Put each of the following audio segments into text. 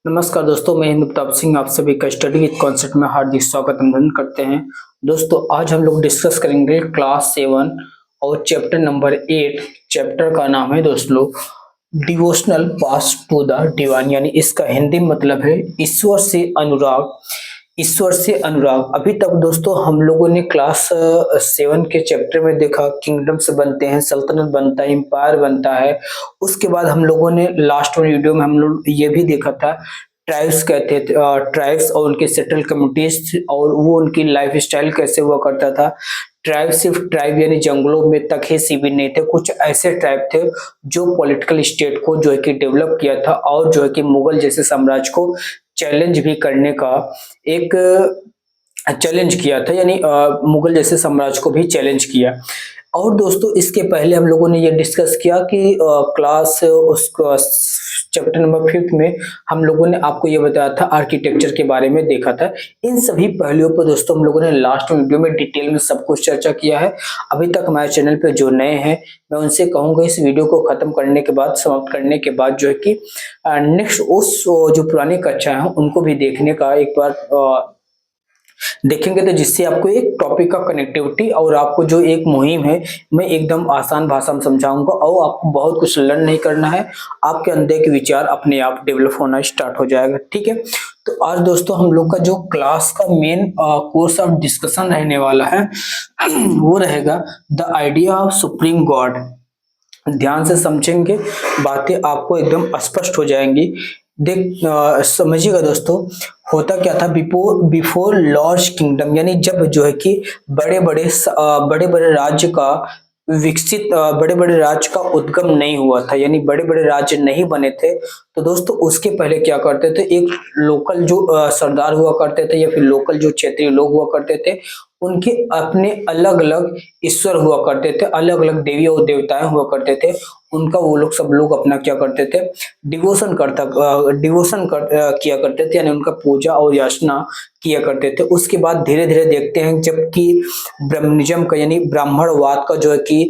नमस्कार दोस्तों, मैं हिंदुताप सिंह आप सभी का स्टडी विद कॉन्सेप्ट में हार्दिक स्वागत अभिनंदन करते हैं। दोस्तों आज हम लोग डिस्कस करेंगे क्लास 7 और चैप्टर नंबर 8। चैप्टर का नाम है दोस्तों devotional pass to the divine, यानी इसका हिंदी मतलब है ईश्वर से अनुराग। ईश्वर से अनुराग। अभी तक दोस्तों हम लोगों ने क्लास 7 के चैप्टर में देखा किंगडम्स बनते हैं, सल्तनत बनता है, एम्पायर बनता है। उसके बाद हम लोगों ने लास्ट वीडियो में हम लोग ये भी देखा था ट्राइब्स कहते थे, ट्राइब्स और उनके सेटल कम्युनिटीज और वो उनकी लाइफ स्टाइल कैसे हुआ करता था। ट्राइब सिर्फ ट्राइब यानी जंगलों में तक ही सीमित नहीं थे, कुछ ऐसे ट्राइब थे जो पॉलिटिकल स्टेट को जो है कि डेवलप किया था और जो है कि मुगल जैसे साम्राज्य को चैलेंज भी करने का एक चैलेंज किया था, यानी मुगल जैसे साम्राज्य को भी चैलेंज किया। और दोस्तों इसके पहले हम लोगों ने ये डिस्कस किया कि क्लास उसको चैप्टर नंबर 5 में हम लोगों ने आपको ये बताया था आर्किटेक्चर के बारे में देखा था। इन सभी पहलुओं पर दोस्तों हम लोगों ने लास्ट वीडियो में डिटेल में सब कुछ चर्चा किया है। अभी तक हमारे चैनल पे जो नए हैं मैं उनसे कहूंगा इस वीडियो को खत्म करने के बाद, समाप्त करने के बाद जो है कि नेक्स्ट उस जो पुरानी कक्षा है उनको भी देखने का एक बार देखेंगे, तो जिससे आपको एक टॉपिक का कनेक्टिविटी और आपको जो एक मुहिम है मैं एकदम आसान भाषा में समझाऊंगा और आपको बहुत कुछ लर्न नहीं करना है। आपके अंदर के विचार अपने आप डेवलप होना स्टार्ट हो जाएगा। ठीक है, तो आज दोस्तों हम लोग का जो क्लास का मेन कोर्स ऑफ डिस्कशन रहने वाला है वो रहेगा the idea of supreme God. ध्यान से समझेंगे, बातें आपको एकदम स्पष्ट हो जाएंगी। समझिएगा दोस्तों, होता क्या था बिफोर बिफोर लार्ज किंगडम, यानी जब जो है कि बड़े बड़े राज्य का विकसित बड़े बड़े राज्य का उद्गम नहीं हुआ था, यानी बड़े बड़े राज्य नहीं बने थे। तो दोस्तों उसके पहले क्या करते थे, एक लोकल जो सरदार हुआ करते थे या फिर लोकल जो क्षेत्रीय लोग हुआ करते थे उनके अपने अलग अलग ईश्वर हुआ करते थे, अलग अलग देवी और देवताएं हुआ करते थे। उनका वो लोग सब लोग अपना क्या करते थे, किया करते थे, यानी उनका पूजा और याचना किया करते थे। उसके बाद धीरे धीरे देखते हैं जबकि ब्रह्मनिज्म का यानी ब्राह्मणवाद का जो है कि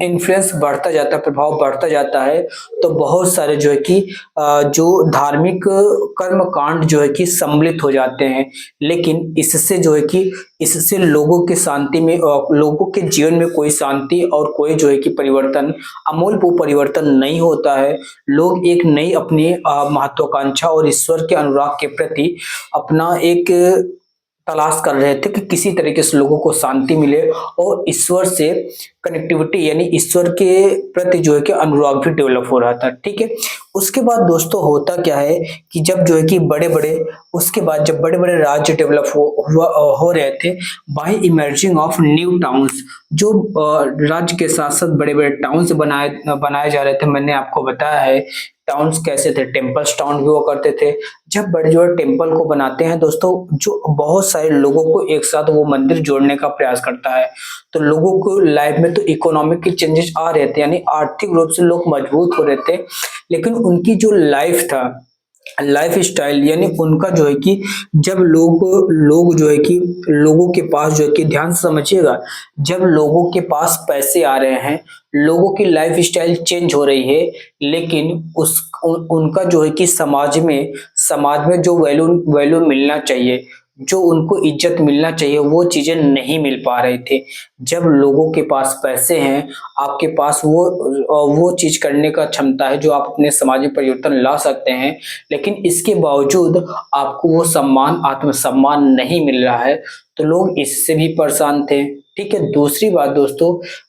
इन्फ्लुएंस बढ़ता जाता है, प्रभाव बढ़ता जाता है, तो बहुत सारे जो है कि जो धार्मिक कर्म कांड जो है कि सम्मिलित हो जाते हैं। लेकिन इससे जो है कि इससे लोगों के शांति में लोगों के जीवन में कोई शांति और कोई जो है कि परिवर्तन, आमूल परिवर्तन नहीं होता है। लोग एक नई अपनी महत्वाकांक्षा और ईश्वर के अनुराग के प्रति अपना एक तलाश कर रहे थे कि किसी तरीके से लोगों को शांति मिले और ईश्वर से कनेक्टिविटी यानी ईश्वर के प्रति जो है कि अनुराग भी डेवलप हो रहा था। ठीक है, उसके बाद दोस्तों होता क्या है कि जब जो है कि उसके बाद जब बड़े बड़े राज्य डेवलप हो रहे थे by emerging of new towns, जो राज्य के साथ साथ बड़े बड़े टाउन्स बनाए जा रहे थे। मैंने आपको बताया है टाउन्स कैसे थे, टेम्पल्स टाउन भी हुआ करते थे। जब बड़े जो टेम्पल को बनाते हैं दोस्तों, जो बहुत सारे लोगों को एक साथ वो मंदिर जोड़ने का प्रयास करता है, तो लोगों को लाइफ में तो इकोनॉमिक के चेंजेस आ रहे थे, यानी आर्थिक रूप से लोग मजबूत हो रहे थे। लेकिन उनकी जो लाइफ था, लाइफ स्टाइल यानी उनका जो है कि जब लोग जो है कि लोगों के पास जो है कि ध्यान से समझिएगा, जब लोगों के पास पैसे आ रहे हैं, लोगों की लाइफ स्टाइल चेंज हो रही है, लेकिन उनका जो है कि समाज में जो वैल्यू वैल्यू मिलना चाहिए, जो उनको इज्जत मिलना चाहिए, वो चीजें नहीं मिल पा रहे थे। जब लोगों के पास पैसे हैं, आपके पास वो चीज करने का क्षमता है जो आप अपने समाज में परिवर्तन ला सकते हैं, लेकिन इसके बावजूद आपको वो सम्मान, आत्मसम्मान नहीं मिल रहा है, तो लोग इससे भी परेशान थे। ठीक है, दूसरी बात दोस्तों,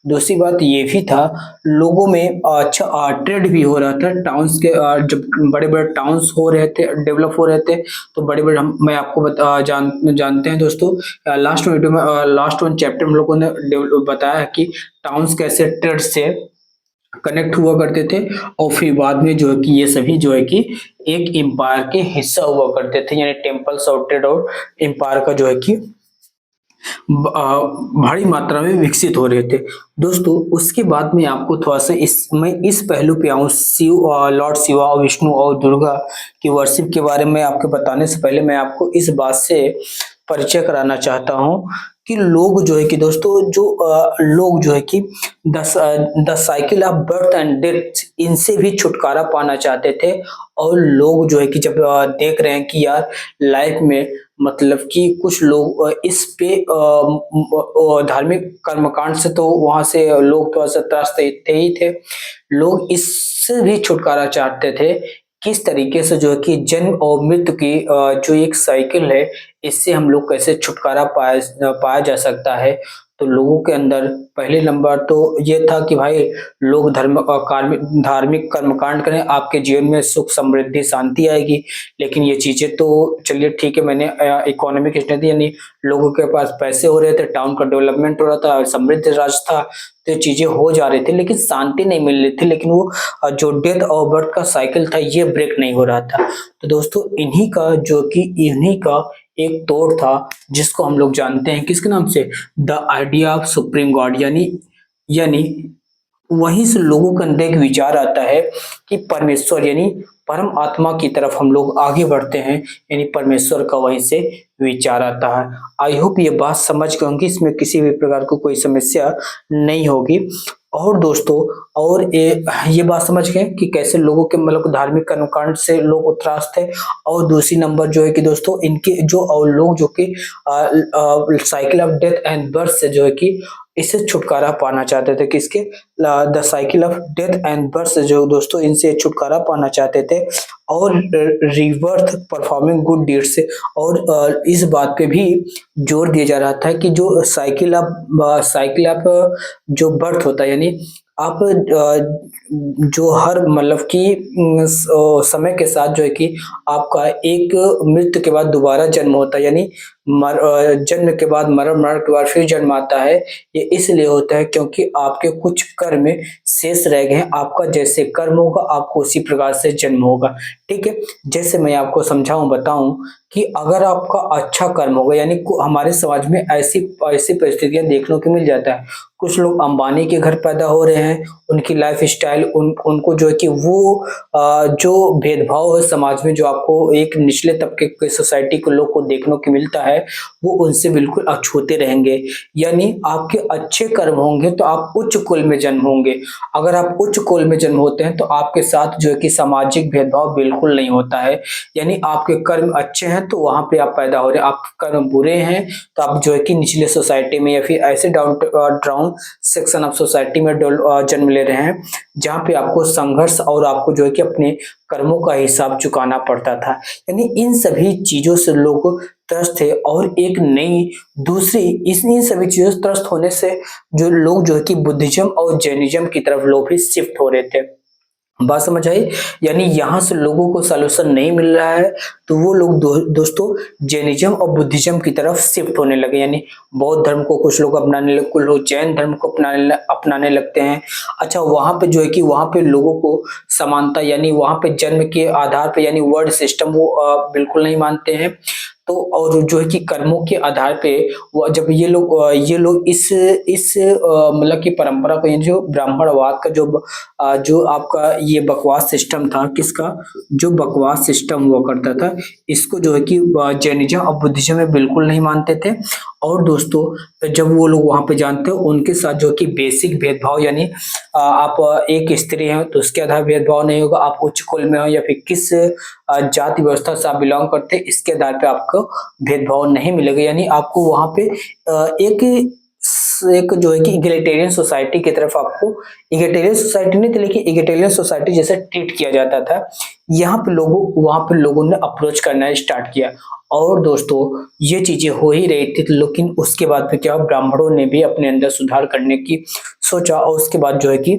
दूसरी बात ये भी था लोगों में अच्छा ट्रेड भी हो रहा था। टाउन्स के जब बड़े बड़े टाउन्स हो रहे थे, डेवलप हो रहे थे, तो बड़े बड़े मैं आपको जानते हैं दोस्तों, लास्ट वीडियो में लास्ट वन चैप्टर हम लोगों ने बताया है कि टाउन्स कैसे ट्रेड से कनेक्ट हुआ करते थे और फिर बाद में जो है कि ये सभी जो है कि एक एम्पायर के हिस्सा हुआ करते थे, यानी टेम्पल्स और ट्रेड और एम्पायर का जो है कि भारी मात्रा में विकसित हो रहे थे। दोस्तों उसके बाद में आपको थोड़ा सा इस पहलू पे आऊँ, लॉर्ड शिवा और विष्णु और दुर्गा की वर्शिप के बारे में आपको बताने से पहले मैं आपको इस बात से परिचय कराना चाहता हूँ कि लोग जो है कि दोस्तों जो लोग जो है कि the cycle of birth and death इनसे भी छुटकारा पाना चाहते थे। और लोग जो है कि जब देख रहे हैं कि यार लाइफ में मतलब कि कुछ लोग इस पे धार्मिक कर्मकांड से तो वहां से लोग थोड़ा सा त्रस्त थे ही थे। लोग इससे भी छुटकारा चाहते थे। किस तरीके से जो है कि जन्म और मृत्यु की जो एक साइकिल है, इससे हम लोग कैसे छुटकारा पाया पाया जा सकता है। तो लोगों के अंदर पहले नंबर तो ये था कि भाई लोग धार्मिक कर्मकांड करें, आपके जीवन में सुख समृद्धि शांति आएगी। लेकिन ये चीजें तो चलिए ठीक है, मैंने इकोनॉमिक स्थिति यानी लोगों के पास पैसे हो रहे थे, टाउन का डेवलपमेंट हो रहा था, समृद्ध राज्य था, तो ये चीजें हो जा रही थी, लेकिन शांति नहीं मिल रही थी। लेकिन वो जो डेथ और बर्थ का साइकिल था ये ब्रेक नहीं हो रहा था। तो दोस्तों इन्हीं का एक तोड़ था, जिसको हम लोग जानते हैं किसके नाम से, the idea of supreme God. यानी वहीं से लोगों के अंदर एक विचार आता है कि परमेश्वर यानी परम आत्मा की तरफ हम लोग आगे बढ़ते हैं, यानी परमेश्वर का वहीं से विचार आता है। आई होप ये बात समझ गए होंगे, इसमें किसी भी प्रकार को कोई समस्या नहीं होगी। और दोस्तों और ये बात समझ गए कि कैसे लोगों के मतलब धार्मिक कर्मकांड से लोग त्रस्त थे। और दूसरी नंबर जो है कि दोस्तों इनके जो और लोग जो कि cycle of death and birth से जो है कि इससे छुटकारा पाना चाहते थे। किसके, the cycle of death and birth से जो दोस्तों इनसे छुटकारा पाना चाहते थे। और रिवर्थ परफॉर्मिंग गुड डीड से। और इस बात पे भी जोर दिया जा रहा था कि जो साइकिल ऑफ जो बर्थ होता है, यानी आप जो हर मतलब कि समय के साथ जो है कि आपका एक मृत्यु के बाद दोबारा जन्म होता है, यानी जन्म के बाद मरण के बाद फिर जन्म आता है। ये इसलिए होता है क्योंकि आपके कुछ कर्म शेष रह गए हैं, आपका जैसे कर्म होगा आपको उसी प्रकार से जन्म होगा। ठीक है, जैसे मैं आपको समझाऊं बताऊं कि अगर आपका अच्छा कर्म होगा, यानी हमारे समाज में ऐसी ऐसी परिस्थितियां देखने को मिल जाता है। कुछ लोग अंबानी के घर पैदा हो रहे हैं, उनकी लाइफ स्टाइल उनको जो है कि वो जो भेदभाव है समाज में, जो आपको एक निचले तबके के सोसाइटी के लोग को देखने को मिलता है, वो उनसे बिल्कुल अछूते रहेंगे। यानी आपके अच्छे कर्म होंगे तो आप उच्च कुल में जन्म होंगे। अगर आप उच्च कुल में जन्म होते हैं तो आपके साथ जो है कि सामाजिक भेदभाव बिल्कुल नहीं होता है। यानी आपके कर्म अच्छे हैं तो वहां पे आप पैदा हो रहे हैं, आप कर्म बुरे हैं तो आप जो है कि निचले सोसाइटी में या फिर ऐसे डाउन सेक्शन ऑफ सोसाइटी में जन्म ले रहे हैं, जहाँ पे आपको संघर्ष और आपको जो है कि अपने कर्मों का हिसाब चुकाना पड़ता था। यानी इन सभी चीजों से लोग त्रस्त थे। और एक नई दूसरी इन सभी चीजों से त्रस्त होने से जो लोग जो है कि बुद्धिज्म और जैनिज्म की तरफ लोग भी शिफ्ट हो रहे थे। बात समझ आई। यानी यहाँ से लोगों को सॉल्यूशन नहीं मिल रहा है तो वो लोग दोस्तों जैनिज्म और बुद्धिज्म की तरफ शिफ्ट होने लगे। यानी बौद्ध धर्म को कुछ लोग अपनाने लगे, कुछ लोग जैन धर्म को अपनाने लगते हैं। अच्छा, वहां पे जो है कि वहां पे लोगों को समानता यानी वहां पे जन्म के आधार पे यानी वर्ड सिस्टम वो बिल्कुल नहीं मानते हैं। तो और जो है कि कर्मों के आधार पे वो जब ये लोग इस मतलब की परंपरा को, ये जो ब्राह्मणवाद का जो आपका ये बकवास सिस्टम था, किसका जो बकवास सिस्टम हुआ करता था, इसको जो है कि जैनिज्म और बुद्धिज्म में बिल्कुल नहीं मानते थे। और दोस्तों जब वो लोग वहां पे जानते हो उनके साथ जो कि बेसिक भेदभाव यानी आप एक स्त्री हैं तो उसके आधार भेदभाव नहीं होगा, आप उच्च कुल में हो या फिर किस जाति व्यवस्था से आप बिलोंग करते हैं इसके आधार पे आपको भेदभाव नहीं मिलेगा। यानी आपको वहां पे एक एक जो है कि इगलिटेरियन सोसाइटी की तरफ आपको, इगलिटेरियन सोसाइटी नहीं थी लेकिन इगलिटेरियन सोसाइटी जैसे ट्रीट किया जाता था। यहाँ पे वहां पे लोगों ने अप्रोच करना स्टार्ट किया। और दोस्तों ये चीजें हो ही रही थी, लेकिन उसके बाद में क्या ब्राह्मणों ने भी अपने अंदर सुधार करने की सोचा। और उसके बाद जो है कि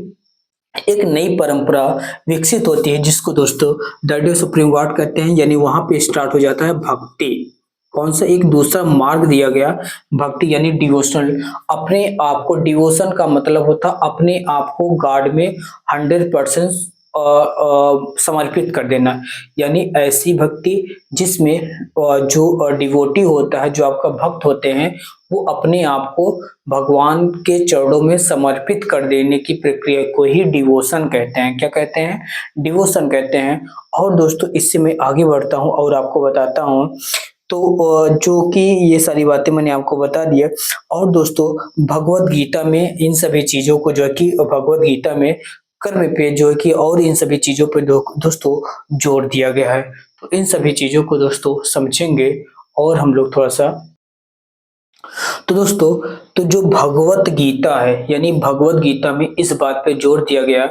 एक नई परंपरा विकसित होती है, जिसको दोस्तों द सुप्रीम गॉड कहते हैं। यानी वहां पे स्टार्ट हो जाता है भक्ति। कौन सा एक दूसरा मार्ग दिया गया, भक्ति यानी डिवोशनल। अपने आप को, डिवोशन का मतलब होता अपने आप को गॉड में 100% समर्पित कर देना। यानी ऐसी भक्ति जिसमें जो डिवोटी होता है, जो आपका भक्त होते हैं, वो अपने आप को भगवान के चरणों में समर्पित कर देने की प्रक्रिया को ही डिवोशन कहते हैं। क्या कहते हैं? डिवोशन कहते हैं। और दोस्तों इससे मैं आगे बढ़ता हूं और आपको बताता हूं जो कि ये सारी बातें मैंने आपको बता दिया। और दोस्तों भगवत गीता में इन सभी चीजों को जो है कि भगवत गीता में कर्म पे जो है कि और इन सभी चीजों पे दोस्तों जोर दिया गया है। तो इन सभी चीजों को दोस्तों समझेंगे और हम लोग थोड़ा सा। तो दोस्तों तो जो भगवत गीता है यानी भगवत गीता में इस बात पे जोर दिया गया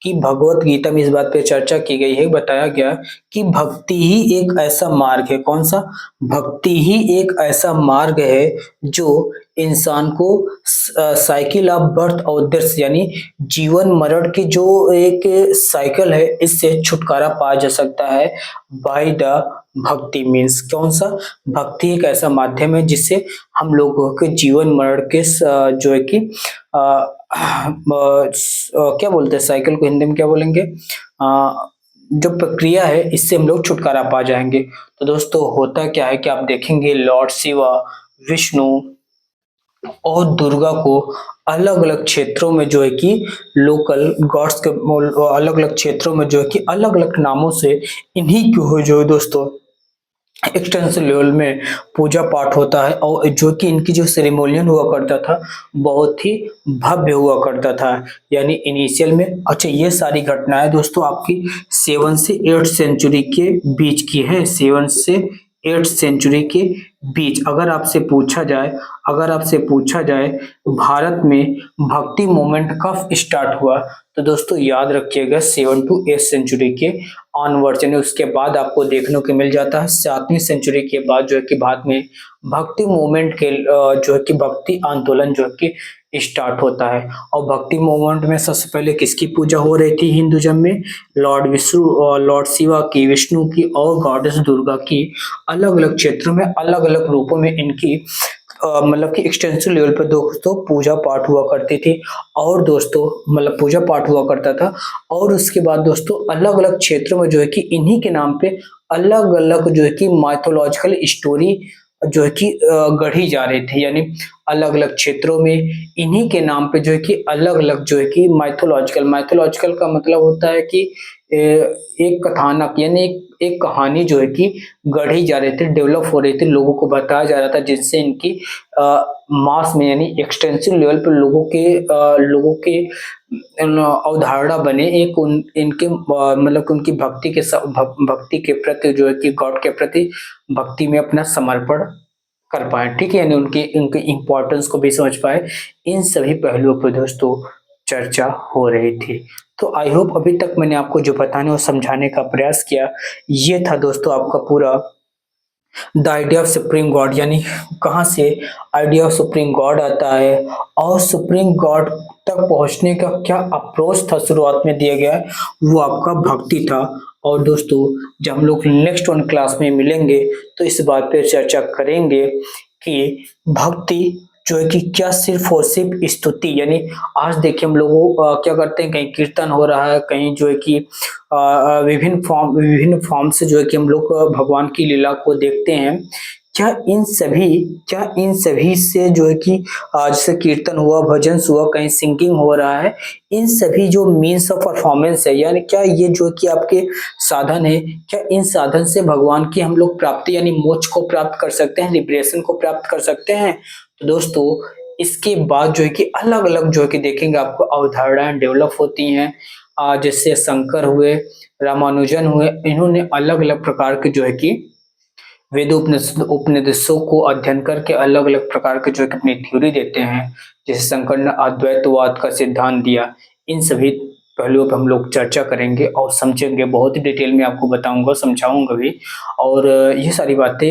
कि भगवत गीता में इस बात पे चर्चा की गई है, बताया गया कि भक्ति ही एक ऐसा मार्ग है। कौन सा? भक्ति ही एक ऐसा मार्ग है जो इंसान को साइकिल ऑफ बर्थ और डेथ यानी जीवन मरण की जो एक साइकिल है इससे छुटकारा पाया जा सकता है बाय द भक्ति। मीन्स कौन सा? भक्ति एक ऐसा माध्यम है जिससे हम लोगों के जीवन मरण के जो है कि क्या बोलते हैं साइकिल को हिंदी में क्या बोलेंगे, जो प्रक्रिया है इससे हम लोग छुटकारा पा जाएंगे। तो दोस्तों होता क्या है कि आप देखेंगे लॉर्ड शिवा, विष्णु और दुर्गा को अलग अलग क्षेत्रों में जो है कि लोकल गॉड्स के अलग अलग क्षेत्रों में जो है कि अलग अलग नामों से इन्हीं को जो है दोस्तों एक्सटेंसिव लेवल में पूजा पाठ होता है। और जो कि इनकी जो सेरेमोनियल हुआ करता था बहुत ही भव्य हुआ करता था। यानी इनिशियल में अच्छा ये सारी घटनाएं दोस्तों आपकी 7 से 8 सेंचुरी के बीच की है। 7 से 8 सेंचुरी के बीच अगर आपसे पूछा जाए भारत में भक्ति मूवमेंट कब स्टार्ट हुआ, तो दोस्तों याद रखिएगा 7 to 8 सेंचुरी के ऑनवर्ड्स यानी उसके बाद आपको देखने को मिल जाता है 7वीं सेंचुरी के बाद जो है कि भारत में भक्ति मूवमेंट के जो है कि भक्ति आंदोलन जो है कि स्टार्ट होता है। और भक्ति मूवमेंट में सबसे पहले किसकी पूजा हो रही थी हिंदुइज्म में? लॉर्ड शिवा की, विष्णु की और गॉडेस दुर्गा की अलग अलग क्षेत्रों में अलग अलग रूपों में इनकी मतलब कि एक्सटेंसिव लेवल पर दोस्तों पूजा पाठ हुआ करती थी। और दोस्तों मतलब पूजा पाठ हुआ करता था। और उसके बाद दोस्तों अलग अलग क्षेत्रों में जो है कि इन्हीं के नाम पे अलग अलग जो है कि माइथोलॉजिकल स्टोरी जो है कि गढ़ी जा रही थी। यानी अलग अलग क्षेत्रों में इन्हीं के नाम पे जो है कि अलग अलग जो है कि माइथोलॉजिकल का मतलब होता है कि एक कथानक यानी एक कहानी जो है कि गढ़ी जा रही थी, डेवलप हो रही थी, लोगों को बताया जा रहा था जिससे इनकी मास में यानी एक्सटेंसिव लेवल पर लोगों के अवधारणा बने एक इनके मतलब उनकी भक्ति के प्रति जो है कि गॉड के प्रति भक्ति में अपना समर्पण कर पाए। ठीक है, यानी उनकी उनके इम्पोर्टेंस को भी समझ पाए। इन सभी पहलुओं पर दोस्तों चर्चा हो रही थी। तो आई होप अभी तक मैंने आपको जो बताने और समझाने का प्रयास किया ये था दोस्तों आपका पूरा the idea of supreme God. यानी कहाँ से आइडिया ऑफ सुप्रीम गॉड आता है और सुप्रीम गॉड तक पहुंचने का क्या अप्रोच था शुरुआत में दिया गया है वो आपका भक्ति था। और दोस्तों जब हम लोग नेक्स्ट वन क्लास में मिलेंगे तो इस बात पे चर्चा करेंगे कि भक्ति जो है कि क्या सिर्फ और सिर्फ स्तुति यानी आज देखिए हम लोगों क्या करते हैं, कहीं कीर्तन हो रहा है, कहीं जो है कि विभिन्न फॉर्म से जो है कि हम लोग भगवान की लीला को देखते हैं। क्या इन सभी से जो है कि आज से कीर्तन हुआ, भजन हुआ, कहीं सिंगिंग हो रहा है, इन सभी जो मीन्स ऑफ परफॉर्मेंस है यानी क्या ये जो कि आपके साधन है, क्या इन साधन से भगवान की हम लोग प्राप्ति यानी मोक्ष को प्राप्त कर सकते हैं, लिबरेशन को प्राप्त कर सकते हैं? तो दोस्तों इसके बाद जो है कि अलग अलग जो है कि देखेंगे आपको अवधारणाएं डेवलप होती हैं। जैसे शंकर हुए, रामानुजन हुए, इन्होंने अलग अलग प्रकार के जो है कि वेद उपनिषदों को अध्ययन करके अलग अलग प्रकार के जो है कि अपनी थ्योरी देते हैं। जैसे शंकर ने अद्वैतवाद का सिद्धांत दिया। इन सभी पहलुओं पर हम लोग चर्चा करेंगे और समझेंगे, बहुत ही डिटेल में आपको बताऊंगा, समझाऊंगा भी। और ये सारी बातें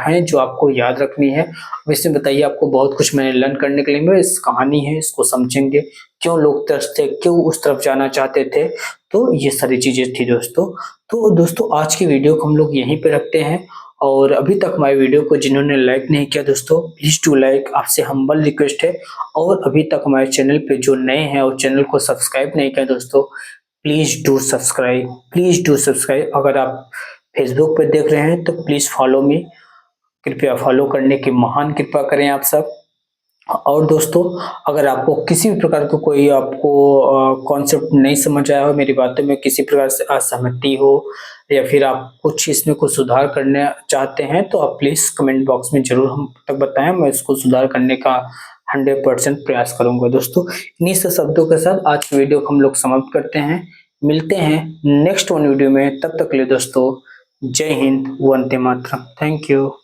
हैं जो आपको याद रखनी है। वैसे बताइए आपको बहुत कुछ मैंने लर्न करने के लिए मैं इस कहानी है इसको समझेंगे, क्यों लोग तरसते, क्यों उस तरफ जाना चाहते थे। तो ये सारी चीजें थी दोस्तों। तो दोस्तों आज की वीडियो को हम लोग यहीं पे रखते हैं। और अभी तक हमारी वीडियो को जिन्होंने लाइक नहीं किया दोस्तों प्लीज टू लाइक, आपसे हम्बल रिक्वेस्ट है। और अभी तक हमारे चैनल पे जो नए हैं और चैनल को सब्सक्राइब नहीं किया दोस्तों प्लीज डू सब्सक्राइब। अगर आप फेसबुक पे देख रहे हैं तो प्लीज फॉलो मी, कृपया फॉलो करने की महान कृपा करें आप सब। और दोस्तों, अगर आपको किसी भी प्रकार का कोई आपको कॉन्सेप्ट नहीं समझ आया हो, मेरी बातों में किसी प्रकार से असहमति हो या फिर आप कुछ इसमें कुछ सुधार करना चाहते हैं, तो आप प्लीज़ कमेंट बॉक्स में ज़रूर हम तक बताएँ, मैं इसको सुधार करने का 100% प्रयास करूँगा। दोस्तों, इन्हीं से शब्दों के साथ आज की वीडियो को हम लोग समाप्त करते हैं। मिलते हैं नेक्स्ट वन वीडियो में, तब तक के लिए दोस्तों जय हिंद, वंदे मातरम। Thank you.